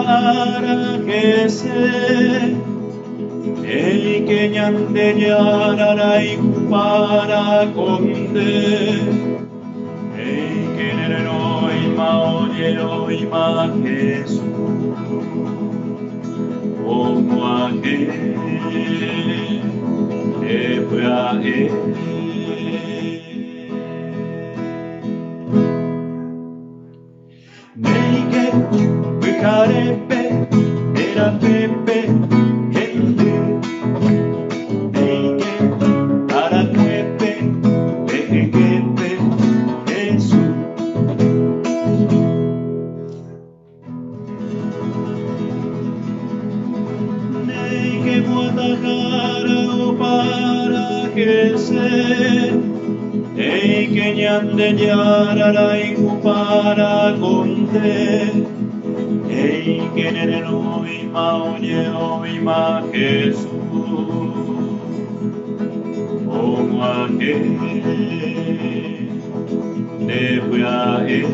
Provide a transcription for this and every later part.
para que se el que ñande yarara y para conde el que no ima oye ima Jesús como aquel que fue a él. Neike, Wikarepe, era Pepe, Gente, Neike, Aracuepe, Ejequepe, Jesús. Neike, Guadalajara, o para que se ei que ñande yarara y cupara conte ei que nene no ima oye o ima Jesús como aquel te fue a él.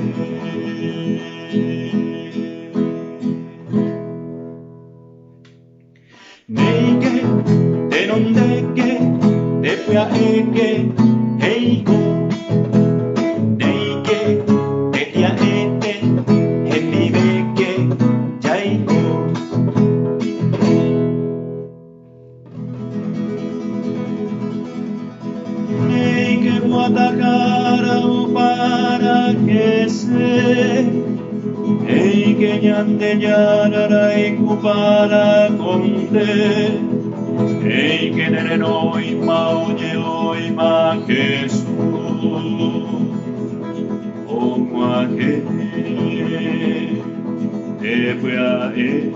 Neike de donde que te fue a eke heiko neike etia ete hemibeke jaiko neike guatakara o para que se eike ñande yarara y cupara conte eike nene no ima oye oima Jesús como aquel que fue a él.